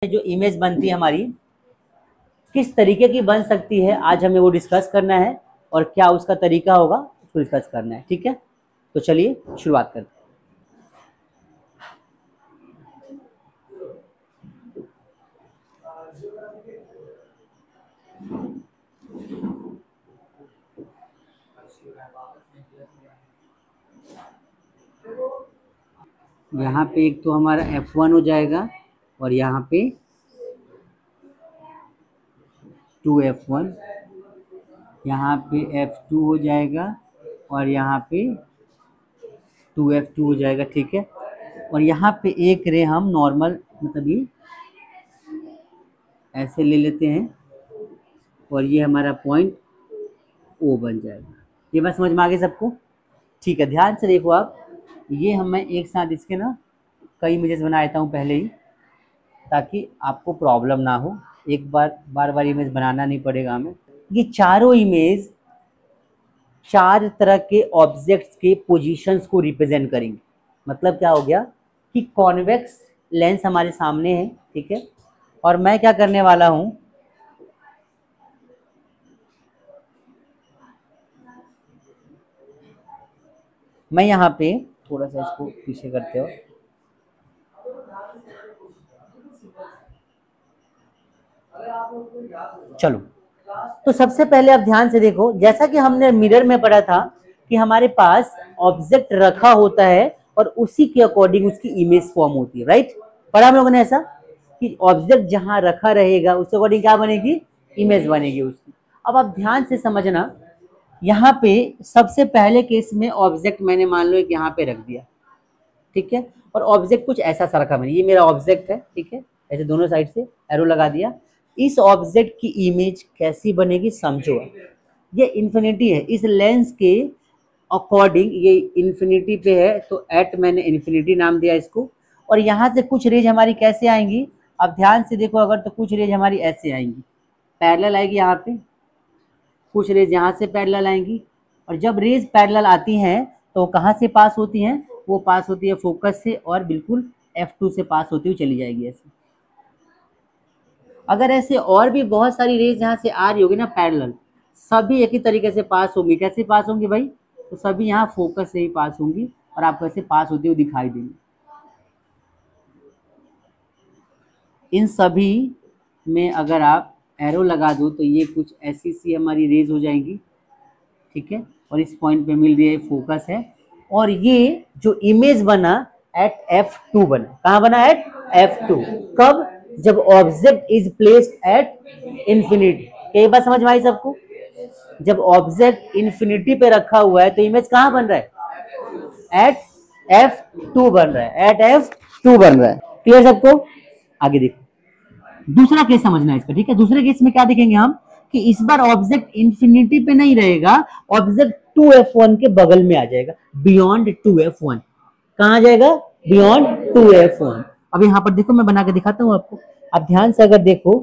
जो इमेज बनती है हमारी किस तरीके की बन सकती है, आज हमें वो डिस्कस करना है और क्या उसका तरीका होगा उसको डिस्कस करना है। ठीक है, तो चलिए शुरुआत करते हैं। यहाँ पे एक तो हमारा F1 हो जाएगा और यहाँ पे 2F1, यहाँ पे F2 हो जाएगा और यहाँ पे 2F2 हो जाएगा। ठीक है, और यहाँ पे एक रे हम नॉर्मल मतलब ये ऐसे ले लेते हैं और ये हमारा पॉइंट O बन जाएगा। ये बात समझ में आ गई सबको? ठीक है, ध्यान से देखो आप, ये मैं एक साथ इसके ना कई इमेजेस बना देता हूँ पहले ही, ताकि आपको प्रॉब्लम ना हो, एक बार इमेज बनाना नहीं पड़ेगा हमें। ये चारों इमेज चार तरह के ऑब्जेक्ट्स के पोजीशंस को रिप्रेजेंट करेंगे। मतलब क्या हो गया कि कॉन्वेक्स लेंस हमारे सामने है, ठीक है, और मैं क्या करने वाला हूँ, मैं यहाँ पे थोड़ा सा इसको पीछे करते हो, चलो। तो सबसे पहले आप ध्यान से देखो, जैसा कि हमने मिरर में पढ़ा था कि हमारे पास ऑब्जेक्ट रखा होता है और उसी के अकॉर्डिंग उसकी इमेज फॉर्म होती है, राइट? पढ़ा हम लोगों ने ऐसा कि ऑब्जेक्ट जहां रखा रहेगा उसके अकॉर्डिंग क्या बनेगी, इमेज बनेगी उसकी। अब आप ध्यान से समझना, यहाँ पे सबसे पहले केस में ऑब्जेक्ट मैंने मान लो एक यहाँ पे रख दिया, ठीक है, और ऑब्जेक्ट कुछ ऐसा सा रखा मैंने, ये मेरा ऑब्जेक्ट है, ठीक है, ऐसे दोनों साइड से एरो लगा दिया। इस ऑब्जेक्ट की इमेज कैसी बनेगी समझो। ये इन्फिनिटी है, इस लेंस के अकॉर्डिंग ये इन्फिनिटी पे है, तो एट मैंने इन्फिनिटी नाम दिया इसको। और यहाँ से कुछ रेज हमारी कैसे आएंगी, अब ध्यान से देखो अगर, तो कुछ रेज हमारी ऐसे आएंगी, पैरेलल आएगी, यहाँ पे कुछ रेज यहाँ से पैरेलल आएंगी। और जब रेज पैरेलल आती हैं तो कहाँ से पास होती हैं, वो पास होती है फोकस से और बिल्कुल F2 से पास होती हुई चली जाएगी ऐसे। अगर ऐसे और भी बहुत सारी रेज यहाँ से आ रही होगी ना पैरेलल, सभी एक ही तरीके से पास होंगी। कैसे पास होंगी भाई, तो सभी यहाँ फोकस से ही पास होंगी और आपको ऐसे पास होती हुई दिखाई देंगी। इन सभी में अगर आप एरो लगा दो तो ये कुछ ऐसी सी हमारी रेज हो जाएंगी, ठीक है, और इस पॉइंट पे मिल रही है फोकस है, और ये जो इमेज बना एट F2 बना, कहाँ बना, एट F2। कब, जब object is placed at infinity. कई बात समझ में आई सबको? जब ऑब्जेक्ट इन्फिनिटी पे रखा हुआ है तो इमेज कहाँ बन रहा है, एट F2 बन रहा है, एट F2 बन रहा है। क्लियर सबको? आगे देखो दूसरा केस समझना है इसका, ठीक है। दूसरे केस में क्या देखेंगे हम कि इस बार ऑब्जेक्ट इन्फिनिटी पे नहीं रहेगा, ऑब्जेक्ट 2F1 के बगल में आ जाएगा, बियॉन्ड 2F1। कहाँ आ जाएगा, बियॉन्ड 2F1। अब यहाँ पर देखो, मैं बना के दिखाता हूँ आपको। अब ध्यान से अगर देखो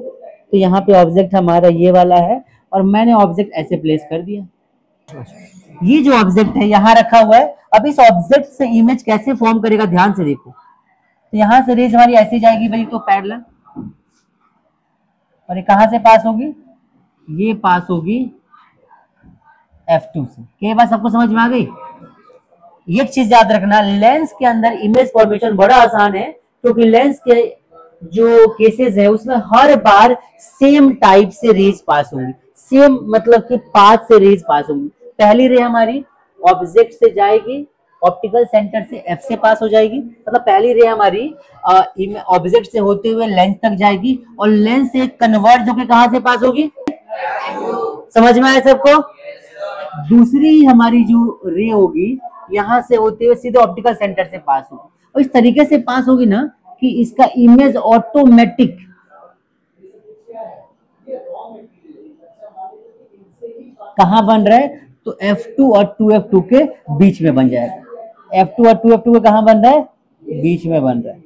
तो यहाँ पे ऑब्जेक्ट हमारा ये वाला है और मैंने ऑब्जेक्ट ऐसे प्लेस कर दिया। ये जो ऑब्जेक्ट है यहाँ रखा हुआ है, अब इस ऑब्जेक्ट से इमेज कैसे फॉर्म करेगा, ध्यान से देखो। तो यहाँ से रेज हमारी ऐसी जाएगी भाई, तो पैरेलल, और ये कहां से पास होगी, ये पास होगी F2 से। क्या बात सबको समझ में आ गई? एक चीज याद रखना, लेंस के अंदर इमेज फॉर्मेशन बड़ा आसान है, क्योंकि लेंस के जो केसेस है उसमें हर बार सेम टाइप से रेज पास होंगी। सेम मतलब कि पाथ से रेज पास होंगी। पहली रे हमारी ऑब्जेक्ट से जाएगी, ऑप्टिकल सेंटर से F से पास हो जाएगी, मतलब पहली रे हमारी ऑब्जेक्ट से होते हुए लेंस तक जाएगी और लेंस से कन्वर्ज होकर कहां से पास होगी, समझ में आया सबको? दूसरी हमारी जो रे होगी यहां से होते हुए सीधे ऑप्टिकल सेंटर से पास होगी, और इस तरीके से पास होगी ना कि इसका इमेज ऑटोमेटिक कहां बन रहा है, तो F2 और 2F2 के बीच में बन जाएगा। F2 और 2F2 के कहां बन रहा है, बीच में बन रहा है।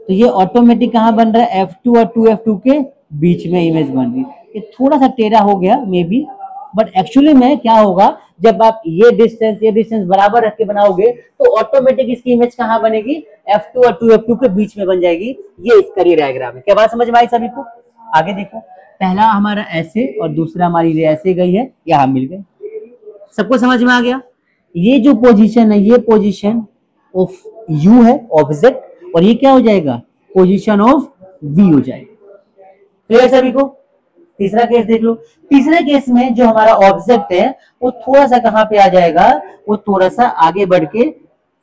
तो ये ऑटोमेटिक कहां बन रहा है, F2 और 2F2 के बीच में इमेज बन रही है। ये थोड़ा सा टेढ़ा हो गया मे बी, बट एक्चुअली में क्या होगा, जब आप ये डिस्टेंस बराबर रख के बनाओगे तो ऑटोमेटिक इसकी इमेज कहाँ बनेगी, F2 और 2F2 के बीच में बन जाएगी। ये इसका रे डायग्राम है। क्या बात समझ में आई सभी को? आगे देखो, पहला हमारा ऐसे और दूसरा हमारी रे ऐसे गई है, यहाँ मिल गए। सबको समझ में आ गया? ये जो पोजीशन है, ये पोजीशन ऑफ U है ऑब्जेक्ट, और ये क्या हो जाएगा, पोजीशन ऑफ V हो जाएगा। क्लियर सभी को? तीसरा केस देख लो। तीसरे केस में जो हमारा ऑब्जेक्ट है वो थोड़ा सा कहां पे आ जाएगा, वो थोड़ा सा आगे बढ़ के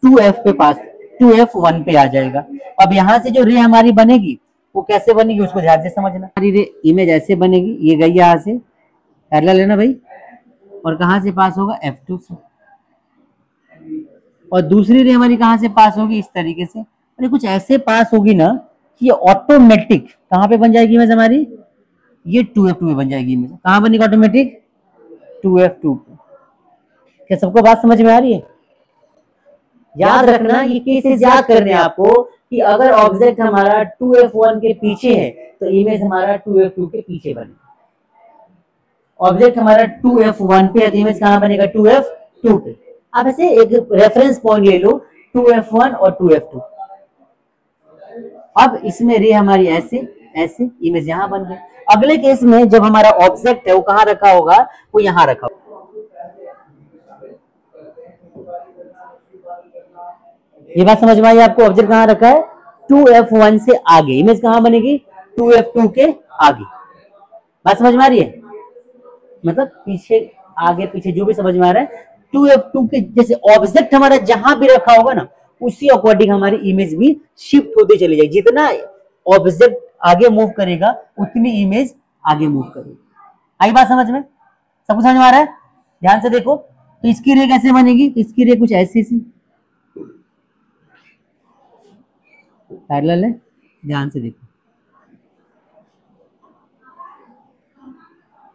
2F पे पास 2F1 पे आ जाएगा। अब यहां से जो रे हमारी बनेगी वो कैसे बनेगी उसको ध्यान से समझना। हमारी रे इमेज ऐसे बनेगी, ये गई यहां से पैरेलल है ना भाई, और कहां से पास होगा, F2 से, और दूसरी रे हमारी कहां से पास होगी, इस तरीके से, और कुछ ऐसे पास होगी ना कि ऑटोमेटिक कहां पे बन जाएगी इमेज हमारी, ये 2F2 में बन जाएगी इमेज। कहां बनेगी ऑटोमेटिक, 2F2 पे। क्या सबको बात समझ में आ रही है? याद रखना, ये केसेस याद करने हैं आपको कि अगर ऑब्जेक्ट हमारा 2F1 के पीछे है तो इमेज हमारा 2F2 के पीछे बनेगी। ऑब्जेक्ट हमारा 2F1 पे है तो इमेज कहां बनेगा, 2F2 पे। आप ऐसे एक रेफरेंस पॉइंट ले लो, 2F1 और 2F2। अब इसमें रे हमारी ऐसे ऐसे, इमेज यहां बन गई। अगले केस में जब हमारा ऑब्जेक्ट है वो कहां रखा होगा, वो यहां रखा होगा। ये बात समझ में आई आपको? ऑब्जेक्ट कहां रखा है, 2F1 से आगे, इमेज कहां बनेगी, 2F2 के आगे। बात समझ में आ रही है? मतलब पीछे आगे पीछे जो भी समझ में आ रहा है, 2F2 के जैसे ऑब्जेक्ट हमारा जहां भी रखा होगा ना, उसी अकॉर्डिंग हमारी इमेज भी शिफ्ट होती चली जाएगी। जितना ऑब्जेक्ट आगे मूव करेगा उतनी इमेज आगे मूव करेगी। आई बात समझ में? सबको समझ में आ रहा है? ध्यान से देखो, तो इसकी रे कैसे बनेगी, तो इसकी रे कुछ ऐसी सी पैरेलल है, ध्यान से देखो,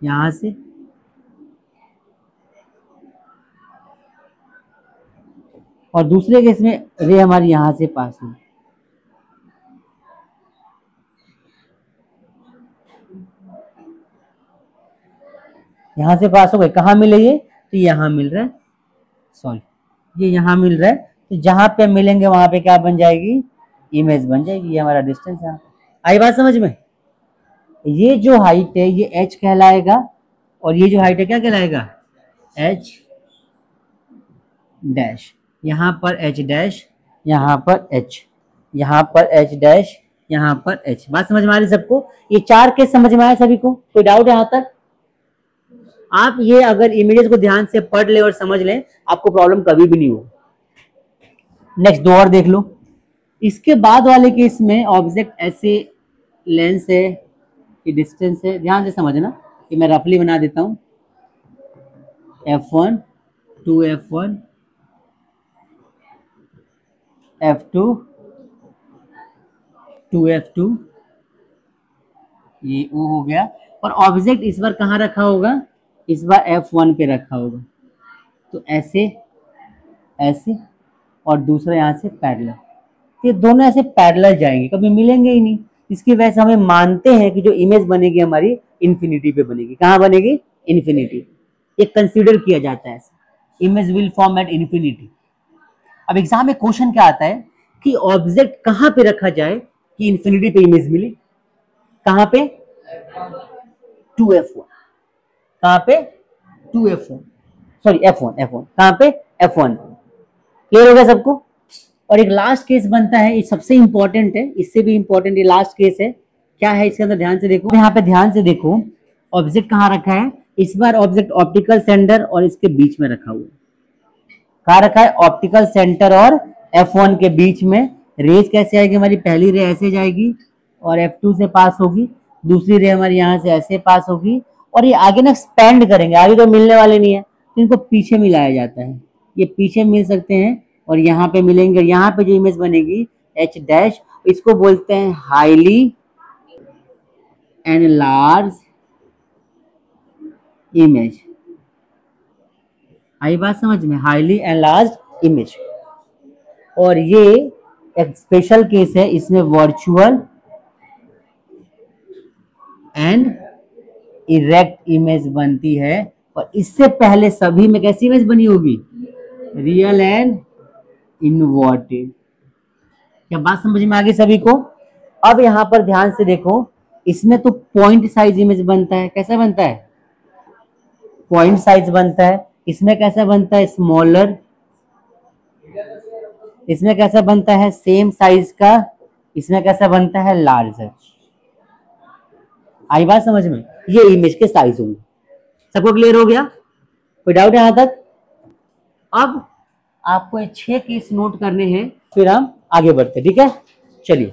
यहां से और दूसरे केस में रे हमारी यहां से पास हुई। यहां से पास हो गए, कहां मिले ये, तो यहां मिल रहा है, सॉरी ये यहां मिल रहा है, तो जहां पे मिलेंगे वहां पे क्या बन जाएगी, इमेज बन जाएगी। ये हमारा डिस्टेंस है। आई बात समझ में? ये जो हाइट है ये h कहलाएगा, और ये जो हाइट है क्या कहलाएगा, h डैश। यहां पर h डैश, यहां पर h, यहां पर h डैश, यहां पर h। बात समझ में आ रही सबको? ये चार केस समझ में आया सभी को? कोई डाउट है यहां तक? आप ये अगर इमेजेस को ध्यान से पढ़ ले और समझ लें, आपको प्रॉब्लम कभी भी नहीं होगी। नेक्स्ट दो और देख लो। इसके बाद वाले केस में ऑब्जेक्ट ऐसे लेंस है कि डिस्टेंस है, ध्यान से समझना, कि मैं रफली बना देता हूं, F1 2F1 F2 2F2, ये O हो गया। और ऑब्जेक्ट इस बार कहाँ रखा होगा, इस बार F1 पे रखा होगा, तो ऐसे ऐसे, और दूसरा यहाँ से पैरेलल। ये दोनों ऐसे पैरेलल जाएंगे, कभी मिलेंगे ही नहीं। इसकी वजह से हमें मानते हैं कि जो इमेज बनेगी हमारी इन्फिनिटी पे बनेगी। कहाँ बनेगी, इन्फिनिटी। ये कंसीडर किया जाता है, image will form at infinity. अब एग्जाम में क्वेश्चन क्या आता है कि ऑब्जेक्ट कहाँ पे रखा जाए कि इन्फिनिटी पे इमेज मिले, कहाँ पे, 2F1, कहाँ पे, 2F1, सॉरी F1 कहाँ पे, F1। क्लियर हो गया सबको? और एक लास्ट केस बनता है, ये सबसे इंपॉर्टेंट है, इससे भी इंपॉर्टेंट ये लास्ट केस है। क्या है इसके अंदर, ध्यान से देखो, यहाँ पे ध्यान से देखो, ऑब्जेक्ट कहाँ रखा है, इस बार ऑब्जेक्ट ऑप्टिकल सेंटर और इसके बीच में रखा हुआ है। कहाँ रखा है, ऑप्टिकल सेंटर और F1 के बीच में। रेज कैसे आएगी हमारी, पहली रे ऐसे जाएगी और F2 से पास होगी, दूसरी रे हमारी यहाँ से ऐसे पास होगी, और ये आगे ना एक्सपेंड करेंगे, आगे तो मिलने वाले नहीं है, तो इनको पीछे मिलाया जाता है। ये पीछे मिल सकते हैं और यहाँ पे मिलेंगे। यहाँ पे जो इमेज बनेगी H डैश, इसको बोलते हैं हाईली एनलार्ज इमेज। आई बात समझ में, हाईली एनलार्ज इमेज। और ये एक स्पेशल केस है, इसमें वर्चुअल एंड इरेक्ट इमेज बनती है, और इससे पहले सभी में कैसी इमेज बनी होगी, रियल एंड इनवर्टेड। क्या बात समझ में आ गई सभी को? अब यहां पर ध्यान से देखो, इसमें तो पॉइंट साइज इमेज बनता है, कैसा बनता है, पॉइंट साइज बनता है। इसमें कैसा बनता है, स्मॉलर। इसमें कैसा बनता है, सेम साइज का। इसमें कैसा बनता है, लार्जर। आई बात समझ में? ये इमेज के साइज होंगे। सबको क्लियर हो गया? कोई डाउट है यहां तक? अब आपको ये 6 केस नोट करने हैं, फिर हम आगे बढ़ते, ठीक है? चलिए।